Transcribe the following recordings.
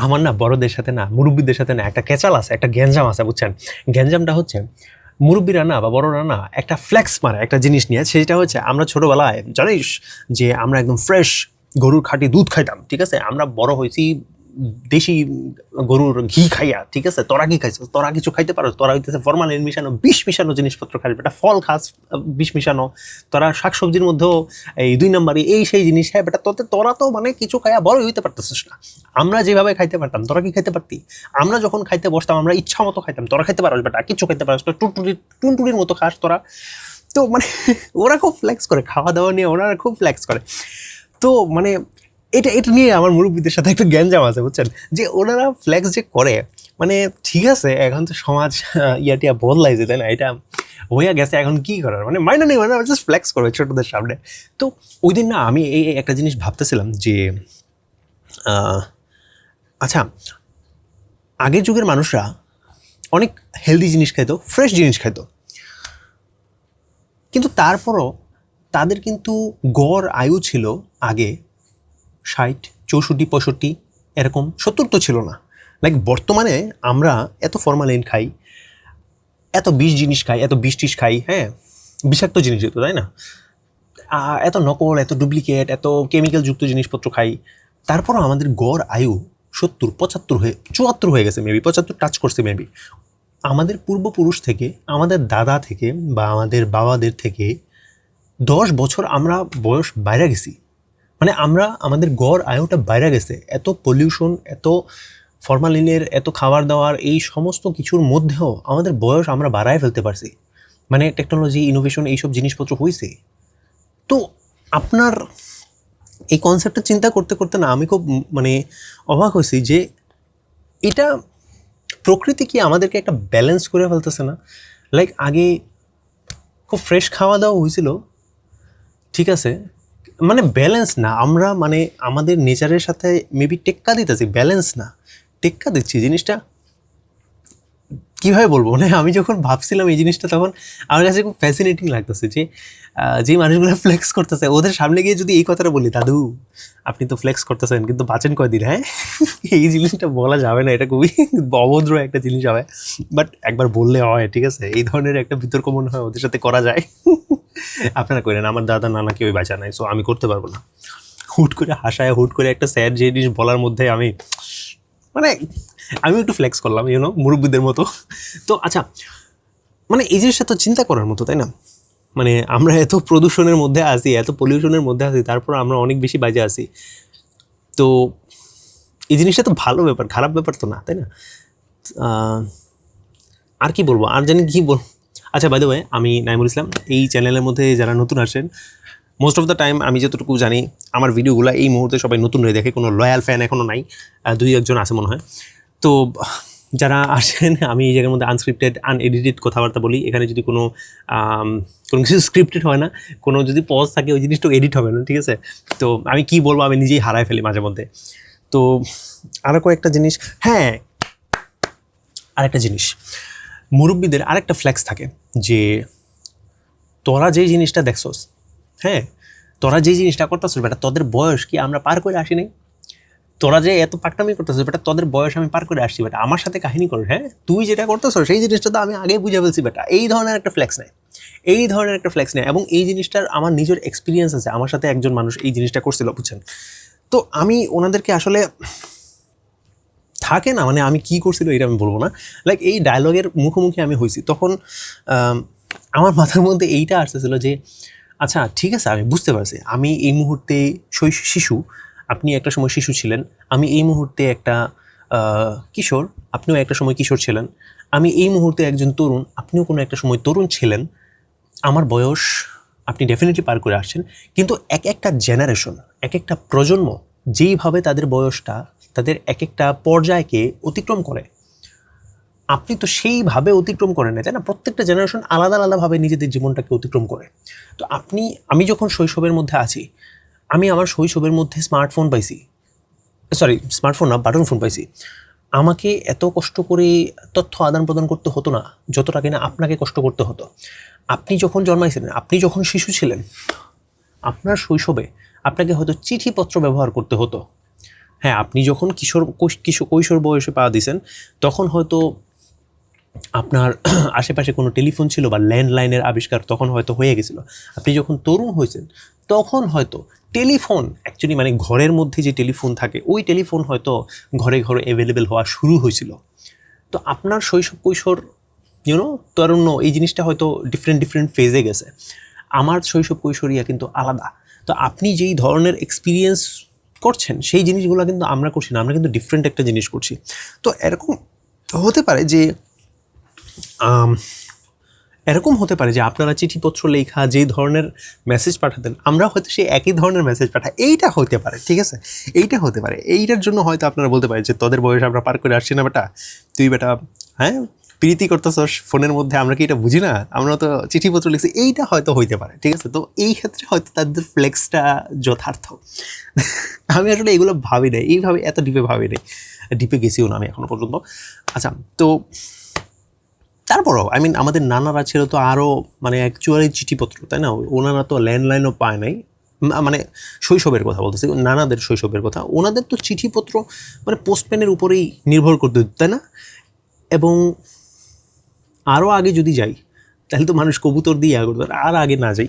আমার না বড়দের সাথে না মুরব্বীদের সাথে না একটা ক্যাচাল আছে, একটা গ্যাঞ্জাম আছে, বুঝছেন? গ্যাঞ্জামটা হচ্ছে মুরব্বীরা না বা বড়রা না একটা ফ্লেক্স মারে একটা জিনিস নিয়ে। সেটা হচ্ছে আমরা ছোটবেলায় জানিস যে আমরা একদম ফ্রেশ গরুর খাঁটি দুধ খাইতাম, ঠিক আছে? আমরা বড় হয়েছি দেশি গরুর ঘি খাইয়া, ঠিক আছে? তোরা কি খাইছ? তোরা কিছু খাইতে পারো? তোরা হইতেছে ফরমালিন মিশানো, বিষ মিশানো জিনিসপত্র খাস, বেটা ফল খাস বিষ মিশানো, তোরা শাকসবজির মধ্যেও এই 2 নম্বরই এই সেই জিনিস। হ্যাঁ বেটা, তোরা তো মানে কিছু খাইয়া বড় হইতে পারতেছিস না। আমরা যেভাবে খাইতে পারতাম তোরা কি খাইতে পারতি? আমরা যখন খাইতে বসতাম আমরা ইচ্ছা মতো খাইতাম, তোরা খাইতে পারো বেটা? কিছু খাইতে পারো? টুনটুনির মতো খাস তোরা। তো মানে ওরা খুব ফ্লেক্স করে খাওয়া দাওয়া নিয়ে, ওরা খুব ফ্লেক্স করে। তো মানে এটা নিয়ে আমার মুরব্বীদের সাথে একটা গ্যাঞ্জাম আছে, বুঝছেন? যে ওনারা ফ্লেক্স যে করে, মানে ঠিক আছে এখন তো সমাজ টিয়া বদলাইছে, তাই না? এটা হইয়া গেছে, এখন কি করার, মানে মাইনে নেই, মানে জাস্ট ফ্লেক্স করবে ছোটদের সামনে। তো ওই দিন না আমি এই একটা জিনিস ভাবতেছিলাম যে আচ্ছা, আগের যুগের মানুষরা অনেক হেলদি জিনিস খাইতো, ফ্রেশ জিনিস খাইতো, কিন্তু তারপরও তাদের কিন্তু গড় আয়ু ছিল আগে 60, 64, 65, এরকম 70 তো ছিল না। লাইক বর্তমানে আমরা এত ফরমালিন খাই, এত বিষ জিনিস খাই, এত বিষ টিস খাই, হ্যাঁ বিষাক্ত জিনিস যেত, তাই না? এত নকল, এত ডুপ্লিকেট, এত কেমিক্যালযুক্ত জিনিসপত্র খাই, তারপরও আমাদের গড় আয়ু 70, 75 হয়ে 74 হয়ে গেছে, মেবি 75 টাচ করছে মেবি। আমাদের পূর্বপুরুষ থেকে, আমাদের দাদা থেকে বা আমাদের বাবাদের থেকে 10 বছর আমরা বয়স বাইরে গেছি। মানে আমরা আমাদের গড় আয়ুটা বাইরে গেছে। এত পলিউশন, এত ফরমালিনের, এত খাবার দাবার, এই সমস্ত কিছুর মধ্যেও আমাদের বয়স আমরা বাড়ায় ফেলতে পারছি। মানে টেকনোলজি, ইনোভেশন, এইসব জিনিসপত্র হয়েছে। তো আপনার এই কনসেপ্টটা চিন্তা করতে করতে না আমি খুব মানে অবাক হয়েছি যে এটা প্রকৃতি কি আমাদেরকে একটা ব্যালেন্স করে ফেলতেছে না? লাইক আগে খুব ফ্রেশ খাওয়া দাওয়া হয়েছিল, ঠিক আছে, মানে ব্যালেন্স না, আমরা মানে আমাদের নেচারের সাথে মেবি টেক্কা দিতেছি, ব্যালেন্স না টেক্কা দিচ্ছি। জিনিসটা কীভাবে বলবো, মানে আমি যখন ভাবছিলাম এই জিনিসটা তখন আমার কাছে খুব ফ্যাসিনেটিং লাগতেছে যে যে মানুষগুলো ফ্লেক্স করতেছে ওদের সামনে গিয়ে যদি এই কথাটা বলি, দাদু আপনি তো ফ্লেক্স করতেছেন কিন্তু বাঁচেন কয়দিন, হ্যাঁ এই জিনিসটা বলা যাবে না, এটা খুবই অভদ্র একটা জিনিস হবে, বাট একবার বললে হয়, ঠিক আছে? এই ধরনের একটা বিতর্ক মনে হয় ওদের সাথে করা যায়। আপনারা করেন, আমার দাদা নানা কেউই বাঁচা নাই, সো আমি করতে পারবো না। হুট করে হাসায়, হুট করে একটা স্যাড জিনিস বলার মধ্যে আমি মানে আমিও একটু ফ্লেক্স করলাম, মুরব্বীদের মতো। তো আচ্ছা, মানে এই জিনিসটা তো চিন্তা করার মতো, তাই না? মানে আমরা এত প্রদূষণের মধ্যে আছি, এত পলিউশনের মধ্যে আছি, তারপর আমরা অনেক বেশি বাজে আছি। তো এই জিনিসটা তো ভালো ব্যাপার, খারাপ ব্যাপার তো না, তাই না? আর কি বলবো, আর জানি কি বল। আচ্ছা, বাই দ্য ওয়ে, আমি নাইমুল ইসলাম। এই চ্যানেলের মধ্যে যারা নতুন আসেন, মোস্ট অফ দ্য টাইম আমি যতটুকু জানি আমার ভিডিওগুলো এই মুহূর্তে সবাই নতুন হয়ে দেখে, কোনো লয়াল ফ্যান এখনও নাই, 2-1 আছে মনে হয়। তো যারা আসেন, আমি এই জায়গার মধ্যে আনস্ক্রিপ্টেড, আনএডিটেড কথাবার্তা বলি। এখানে যদি কোনো কিছু স্ক্রিপ্টেড হয় না, কোনো যদি পজ থাকে ওই জিনিসটা এডিট হবে না, ঠিক আছে? তো আমি কি বলবো আমি নিজেই হারায় ফেলি মাঝে মধ্যে। তো আরও কয়েকটা জিনিস, হ্যাঁ আরেকটা জিনিস, মুরব্বীদের আরেকটা ফ্লেক্স থাকে যে তোরা যেই জিনিসটা দেখছস, হ্যাঁ তোরা যেই জিনিসটা করতেছিস বেটা, তোদের বয়স কি আমরা পার করে আসি নাই? তোরা যে এত পাকটামি করতেছিস বেটা, তোদের বয়স আমি পার করে আসছি বেটা, আমার সাথে কাহিনী কর। হ্যাঁ তুই যেটা করতেছ সেই জিনিসটা তো আমি আগেই বুঝে ফেলছি বেটা। এই ধরনের একটা ফ্লেক্স নেয়, এই ধরনের একটা ফ্লেক্স নেয়। এবং এই জিনিসটার আমার নিজের এক্সপিরিয়েন্স আছে, আমার সাথে একজন মানুষ এই জিনিসটা করছিল, বুঝছেন? তো আমি ওনাদেরকে আসলে থাকে না, মানে আমি কি করছিল এটা আমি বলবো না, লাইক এই ডায়লগের মুখোমুখি আমি হয়েছি তখন আমার মাথার মধ্যে এইটা আসতেছিল যে আচ্ছা ঠিক আছে, আমি বুঝতে পারছি আমি এই মুহূর্তে শিশু, আপনি একটা সময় শিশু ছিলেন, আমি এই মুহূর্তে একটা কিশোর, আপনিও একটা সময় কিশোর ছিলেন, আমি এই মুহূর্তে একজন তরুণ, আপনিও কোনো একটা সময় তরুণ ছিলেন। আমার বয়স আপনি ডেফিনেটলি পার করে আসছেন, কিন্তু এক একটা জেনারেশন, এক একটা প্রজন্ম যেইভাবে তাদের বয়সটা তাদের এক একটা পর্যায়কে অতিক্রম করে, আপনি তো সেইভাবে অতিক্রম করেন না, তাই না? প্রত্যেকটা জেনারেশন আলাদা আলাদাভাবে নিজেদের জীবনটাকে অতিক্রম করে। তো আমি যখন শৈশবের মধ্যে আছি, আমি আমার শৈশবের মধ্যে স্মার্টফোন পাইছি, স্মার্টফোন না, বাটন ফোন পাইছি। আমাকে এত কষ্ট করে তথ্য আদান প্রদান করতে হতো না যতটা কিনা আপনাকে কষ্ট করতে হতো। আপনি যখন জন্মাইছিলেন, আপনি যখন শিশু ছিলেন, আপনার শৈশবে আপনাকে হয়তো চিঠিপত্র ব্যবহার করতে হতো, হ্যাঁ, আপনি যখন কৈশোর বয়সে পা দিয়েছেন তখন হয়তো আপনার আশেপাশে কোনো টেলিফোন ছিল বা ল্যান্ডলাইনের আবিষ্কার তখন হয়তো হয়ে গেছিলো। আপনি যখন তরুণ হয়েছেন তখন হয়তো টেলিফোন অ্যাকচুয়ালি মানে ঘরের মধ্যে যে টেলিফোন থাকে ওই টেলিফোন হয়তো ঘরে ঘরে অ্যাভেলেবেল হওয়া শুরু হয়েছিল। তো আপনার শৈশব কৈশোর তারুণ্য এই জিনিসটা হয়তো ডিফারেন্ট ফেজে গেছে। আমার শৈশব কৈশোরিয়া কিন্তু আলাদা। তো আপনি যেই ধরনের এক্সপিরিয়েন্স করছেন সেই জিনিসগুলো কিন্তু আমরা করছি না, আমরা কিন্তু ডিফারেন্ট একটা জিনিস করছি। তো হতে পারে যে এরকম হতে পারে যে আপনারা চিঠিপত্র লেখা যে ধরনের মেসেজ পাঠাতেন আমরা হয়তো সেই একই ধরনের মেসেজ পাঠাই, এইটা হতে পারে, ঠিক আছে, এইটা হতে পারে। এইটার জন্য হয়তো আপনারা বলতে পারেন যে তোদের বয়স আমরা পার করে আসছি না বেটা, তুই বেটা হ্যাঁ প্রীতি করতেছস ফোনের মধ্যে, আমরা কি এটা বুঝি না, আমরা তো চিঠিপত্র লিখছি, এইটা হয়তো হইতে পারে, ঠিক আছে। তো এই ক্ষেত্রে হয়তো তাদের ফ্লেক্সটা যথার্থ। আমি আসলে এগুলো ভাবি নাই, এইভাবে এত ডিপে ভাবি নাই, ডিপে গেছিও না আমি এখনো পর্যন্ত। আচ্ছা, তো তারপরও আমাদের নানারা ছিল তো আরও মানে অ্যাকচুয়ালি চিঠিপত্র, তাই না? ওনারা তো ল্যান্ডলাইনও পায় নাই, মানে শৈশবের কথা বলতেছি, নানাদের শৈশবের কথা। ওনাদের তো চিঠিপত্র মানে পোস্টম্যানের উপরেই নির্ভর করতে, তাই না? এবং আরও আগে যদি যাই তাহলে তো মানুষ কবুতর দিয়ে ইয়া করতো, আর আগে না যাই,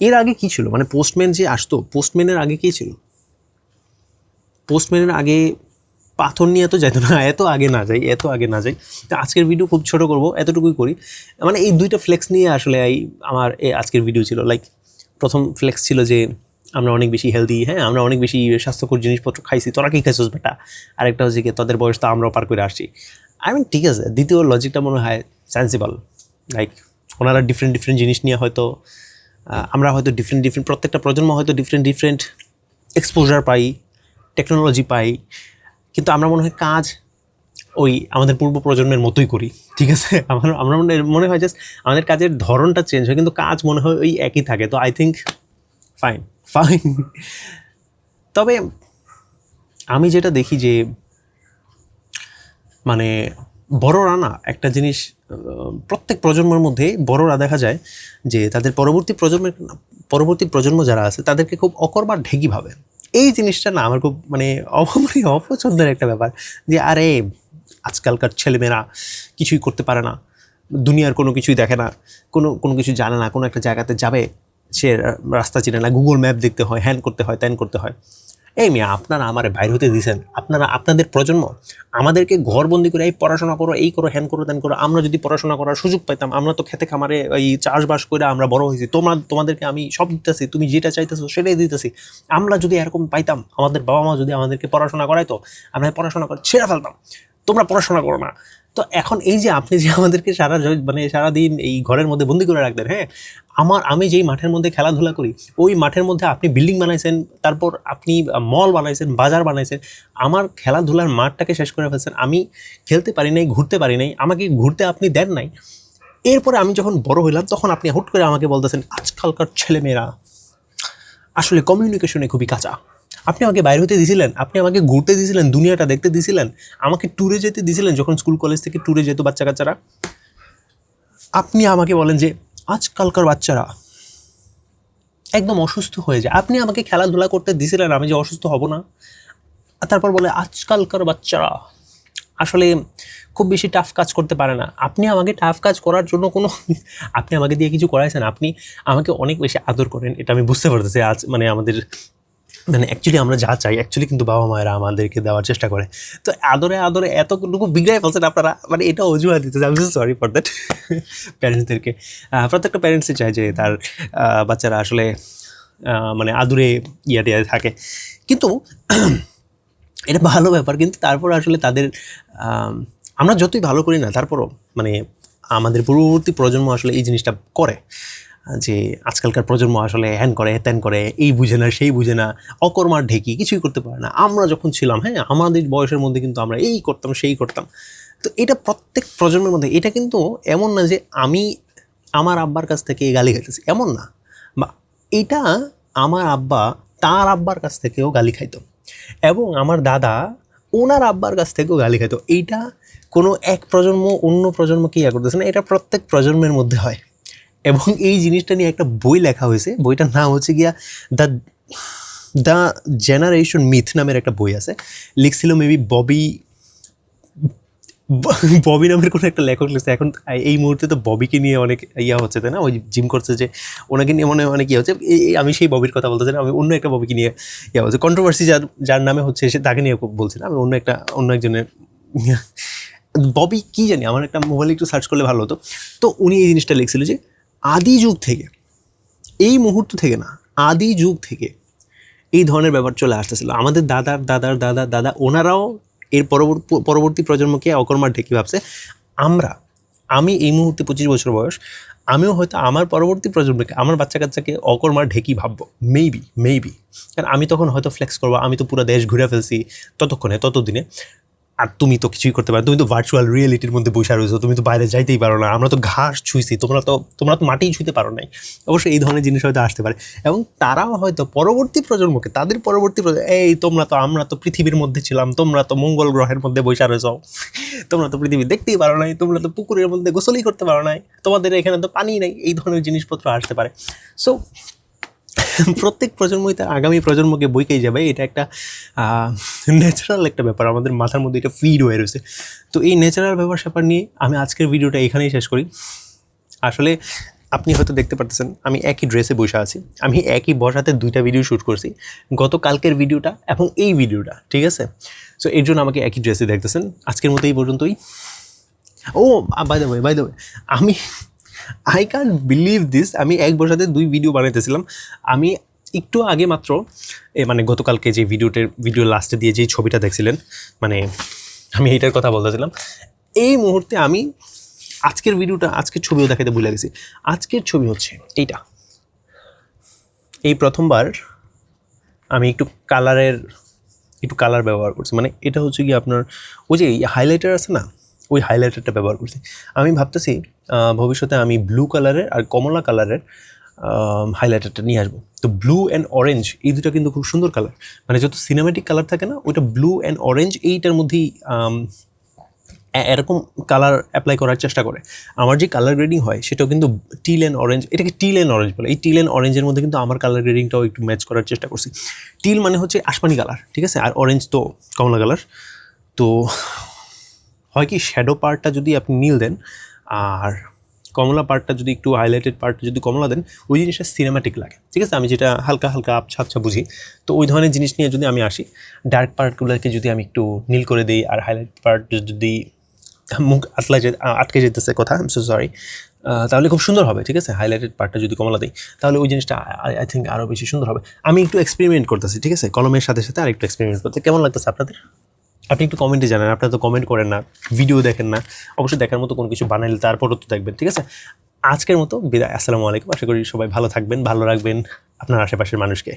এর আগে কী ছিল, মানে পোস্টম্যান যে আসতো, পোস্টম্যানের আগে কী ছিল? পোস্টম্যানের আগে পাথর নিয়ে তো যাইতো না, এত আগে না যাই। তো আজকের ভিডিও খুব ছোটো করবো, এতটুকুই করি। মানে এই দুইটা ফ্লেক্স নিয়ে আসলে আমার আজকের ভিডিও ছিল। লাইক প্রথম ফ্লেক্স ছিল যে আমরা অনেক বেশি হেলদি, হ্যাঁ আমরা অনেক বেশি স্বাস্থ্যকর জিনিসপত্র খাইছি, তোরা কি খাইছিস বেটা। আরেকটা হচ্ছে কি তোদের বয়স তো আমরাও পার করে আসছি। ঠিক আছে, দ্বিতীয় লজিকটা মনে হয় সেন্সিবল। লাইক ওনারা ডিফারেন্ট জিনিস নিয়ে হয়তো, আমরা হয়তো ডিফারেন্ট প্রত্যেকটা প্রজন্ম হয়তো ডিফারেন্ট এক্সপোজার পাই, টেকনোলজি পাই, কিন্তু আমরা মনে হয় কাজ ওই আমাদের পূর্ব প্রজন্মের মতোই করি, ঠিক আছে। আমরা মনে হয় জাস্ট আমাদের কাজের ধরনটা চেঞ্জ হয়, কিন্তু কাজ মনে হয় ওই একই থাকে। তো আই থিঙ্ক ফাইন। তবে আমি যেটা দেখি যে মানে বড়রা না একটা জিনিস, প্রত্যেক প্রজন্মের মধ্যে বড়রা দেখা যায় যে তাদের পরবর্তী প্রজন্ম যারা আছে তাদেরকে খুব অকর্মার ঢেকি ভাবে। এই জিনিসটা না আমার খুব মানে অপছন্দের একটা ব্যাপার, যে আরে আজকালকার ছেলেমেয়েরা কিছুই করতে পারে না, দুনিয়ার কোনো কিছুই দেখে না, কোনো কিছু জানে না, কোনো একটা জায়গাতে যাবে সে রাস্তা চিনে না, গুগল ম্যাপ দেখতে হয়, হ্যান করতে হয়, ত্যান করতে হয়। এই মেয়ে আপনারা আমারে বাইর হতে দিয়েছেন, আপনাদের প্রজন্ম আমাদেরকে ঘরবন্দি করে এই পড়াশোনা করো, এই করো, হ্যান করো, ত্যান করো। আমরা যদি পড়াশোনা করার সুযোগ পাইতাম, আমরা তো খেতে খামারে এই চাষবাস করে আমরা বড় হয়েছি, তোমাদেরকে আমি সব দিতেছি, তুমি যেটা চাইতেছো সেটাই দিতেছি। আমরা যদি এরকম পাইতাম, আমাদের বাবা মা যদি আমাদেরকে পড়াশোনা করাইতো, আমরা পড়াশোনা করে ছেড়ে ফেলতাম, তোমরা পড়াশোনা করো না। তো এখন এই যে আপনি যে আমাদেরকে সারাদিন এই ঘরের মধ্যে বন্দি করে রাখতেন, হ্যাঁ আমি যেই মাঠের মধ্যে খেলাধুলা করি ওই মাঠের মধ্যে আপনি বিল্ডিং বানাইছেন, তারপর আপনি মল বানাইছেন, বাজার বানাইছেন, আমার খেলাধুলার মাঠটাকে শেষ করে ফেলছেন। আমি খেলতে পারি নাই, ঘুরতে পারি নাই, আমাকে ঘুরতে আপনি দেন নাই। এরপরে আমি যখন বড় হইলাম তখন আপনি হুট করে আমাকে বলতেছেন আজকালকার ছেলেমেয়েরা আসলে কমিউনিকেশনে খুবই কাঁচা। আপনি আমাকে বাইরে হতে দিয়েছিলেন, আপনি আমাকে ঘুরতে দিয়েছিলেন, দুনিয়াটা দেখতে দিয়েছিলেন, আমাকে ট্যুরে যেতে দিয়েছিলেন, যখন স্কুল কলেজ থেকে ট্যুরে যেত বাচ্চা কাচ্চারা। আপনি আমাকে বলেন যে আজকালকার বাচ্চারা একদম অসুস্থ হয়ে যায়, আপনি আমাকে খেলাধুলা করতে দিয়েছিলেন, আমি যে অসুস্থ হব না। তারপর বলে আজকালকার বাচ্চারা আসলে খুব বেশি টাফ কাজ করতে পারে না। আপনি আমাকে টাফ কাজ করার জন্য আপনি আমাকে দিয়ে কিছু করাইছেন, আপনি আমাকে অনেক বেশি আদর করেন, এটা আমি বুঝতে পারতেছি। আজ আমাদের অ্যাকচুয়ালি আমরা যা চাই অ্যাকচুয়ালি কিন্তু বাবা মায়েরা আমাদেরকে দেওয়ার চেষ্টা করে। তো আদরে এতটুকু বিগড়াই ফেলছেন আপনারা, এটা অজুহাত দিতে চাই। সরি ফর দ্যাট প্যারেন্টসদেরকে। প্রত্যেকটা প্যারেন্টসই চায় যে তার বাচ্চারা আসলে আদুরে টিয়া থাকে, কিন্তু এটা ভালো ব্যাপার। কিন্তু তারপর আসলে তাদের আমরা যতই ভালো করি না, তারপরও আমাদের পূর্ববর্তী প্রজন্ম আসলে এই জিনিসটা করে যে আজকালকার প্রজন্ম আসলে হ্যান করে, ত্যান করে, এই বুঝে না, সেই বুঝে না, অকর্মার ঢেকি, কিছুই করতে পারে না। আমরা যখন ছিলাম, হ্যাঁ আমাদের বয়সের মধ্যে কিন্তু আমরা এই করতাম, সেই করতাম। তো এটা প্রত্যেক প্রজন্মের মধ্যে, এটা কিন্তু এমন না যে আমি আমার আব্বার কাছ থেকে গালি খাইতেছি, এমন না। বা এটা আমার আব্বা তার আব্বার কাছ থেকেও গালি খাইতো, এবং আমার দাদা ওনার আব্বার কাছ থেকেও গালি খাইতো। এইটা কোনো এক প্রজন্ম অন্য প্রজন্মকে ইয়া করতেছে না, এটা প্রত্যেক প্রজন্মের মধ্যে হয়। এবং এই জিনিসটা নিয়ে একটা বই লেখা হয়েছে, বইটার নাম হচ্ছে গিয়া দ্য জেনারেশন মিথ নামের একটা বই আছে, লিখছিল মেবি ববি নামের কোনো একটা লেখক লিখছে। এখন এই মুহূর্তে তো ববিকে নিয়ে অনেক ইয়া হচ্ছে, তাই না? ওই জিম করছে যে ওনাকে নিয়ে মনে অনেক ইয়ে হচ্ছে। আমি সেই ববির কথা বলতে চাই না, আমি অন্য একটা ববিকে নিয়ে ইয়া হচ্ছে, কন্ট্রোভার্সি যার নামে হচ্ছে সে তাকে নিয়ে বলছি না, আমি অন্য একজনের ববি কী জানি, আমার একটা মোবাইলে একটু সার্চ করলে ভালো হতো। তো উনি এই জিনিসটা লিখছিল যে আদি যুগ থেকে, এই মুহূর্ত থেকে না, আদি যুগ থেকে এই ধরনের ব্যাপার চলে আসতেছিল। আমাদের দাদার দাদার দাদা দাদা ওনারাও এর পরবর্তী প্রজন্মকে অকর্মার ঢেকি ভাবছে। আমি এই মুহূর্তে 25 বছর বয়স, আমিও হয়তো আমার পরবর্তী প্রজন্মকে, আমার বাচ্চা কাচ্চাকে অকর্মার ঢেকি ভাববো, মেবি। কারণ আমি তখন হয়তো ফ্লেক্স করবো, আমি তো পুরো দেশ ঘুরে ফেলছি ততদিনে, আর তুমি তো কিছুই করতে পারো, তুমি তো ভার্চুয়াল রিয়েলিটির মধ্যে বসে রয়েছো, তুমি তো বাইরে যাইতেই পারো না, আমরা তো ঘাস ছুঁইছি, তোমরা তো মাটিই ছুঁতে পারো নাই। অবশ্যই এই ধরনের জিনিস হয়তো আসতে পারে, এবং তারাও হয়তো পরবর্তী প্রজন্মকে, তাদের পরবর্তী এই আমরা তো পৃথিবীর মধ্যে ছিলাম, তোমরা তো মঙ্গল গ্রহের মধ্যে বসে রয়েছ, তোমরা তো পৃথিবী দেখতেই পারো নাই, তোমরা তো পুকুরের মধ্যে গোসলই করতে পারো নাই, তোমাদের এখানে তো পানি নেই, এই ধরনের জিনিসপত্র আসতে পারে। সো প্রত্যেক প্রজন্মই তার আগামী প্রজন্মকে বইকেই যাবে, এটা একটা ন্যাচারাল একটা ব্যাপার, আমাদের মাথার মধ্যে এটা ফিড হয়ে রয়েছে। তো এই ন্যাচারাল ব্যাপার স্যাপার নিয়ে আমি আজকের ভিডিওটা এখানেই শেষ করি। আসলে আপনি হয়তো দেখতে পারতেছেন আমি একই ড্রেসে বসে আছি, আমি একই বসাতে 2টা ভিডিও শ্যুট করছি, গতকালকের ভিডিওটা এবং এই ভিডিওটা, ঠিক আছে? সো এর জন্য আমাকে একই ড্রেসে দেখতেছেন। আজকের মতো এই পর্যন্তই। ও বাই দ্য ওয়ে, আমি আই ক্যান্ট বিলিভ দিস, আমি এক বসাতে 2 ভিডিও বানাইতেছিলাম। আমি একটু আগে মাত্র মানে গতকালকে যে ভিডিও লাস্টে দিয়ে যেই ছবিটা দেখছিলেন, মানে আমি এইটার কথা বলতেছিলাম। এই মুহূর্তে আমি আজকের ছবিও দেখাতে ভুলে গেছি। আজকের ছবি হচ্ছে এইটা। এই প্রথমবার আমি একটু কালার ব্যবহার করছি, মানে এটা হচ্ছে কি আপনার ওই যে হাইলাইটার আছে না, ওই হাইলাইটারটা ব্যবহার করছি। আমি ভাবতেছি ভবিষ্যতে আমি ব্লু কালারের আর কমলা কালারের হাইলাইটারটা নিয়ে আসবো। তো ব্লু অ্যান্ড অরেঞ্জ এই দুটো কিন্তু খুব সুন্দর কালার, মানে যত সিনেমেটিক কালার থাকে না, ওইটা ব্লু অ্যান্ড অরেঞ্জ এইটার মধ্যেই এরকম কালার অ্যাপ্লাই করার চেষ্টা করে। আমার যে কালার গ্রেডিং হয় সেটাও কিন্তু টিল অ্যান্ড অরেঞ্জ, এটাকে টিল অ্যান্ড অরেঞ্জ বলে। এই টিল অ্যান্ড অরেঞ্জের মধ্যে কিন্তু আমার কালার গ্রেডিংটাও একটু ম্যাচ করার চেষ্টা করছি। টিল মানে হচ্ছে আসমানি কালার, ঠিক আছে, আর অরেঞ্জ তো কমলা কালার। তো হয় কি, শ্যাডো পার্টটা যদি আপনি নীল দেন আর কমলা পার্টটা যদি একটু হাইলাইটেড পার্টটা যদি কমলা দেন, ওই জিনিসটা সিনেম্যাটিক লাগে, ঠিক আছে? আমি যেটা হালকা আবছা বুঝি, তো ওই ধরনের জিনিস নিয়ে যদি আমি আসি, ডার্ক পার্টগুলোকে যদি আমি একটু নীল করে দিই, আর হাইলাইট পার্ট যদি মুখ আটকে যেতেছে কথা, আই এম সো সরি, তাহলে খুব সুন্দর হবে, ঠিক আছে? হাইলাইটেড পার্টটা যদি কমলা দিই, তাহলে ওই জিনিসটা আই থিঙ্ক আরও বেশি সুন্দর হবে। আমি একটু এক্সপেরিমেন্ট করতেছি, ঠিক আছে, কলমের সাথে সাথে আরেকটু এক্সপেরিমেন্ট করতে। কেমন লাগতেছে আপনাদের? আপনি একটু কমেন্টে জানান, আপনারা তো কমেন্ট করেন না, ভিডিও দেখেন না। অবশ্যই দেখার মতো কোনো কিছু বানাইলে তারপরও তো দেখবেন, ঠিক আছে? আজকের মতো বিদায়, আসসালামু আলাইকুম। আশা করি সবাই ভালো থাকবেন, ভালো রাখবেন আপনার আশেপাশের মানুষকে।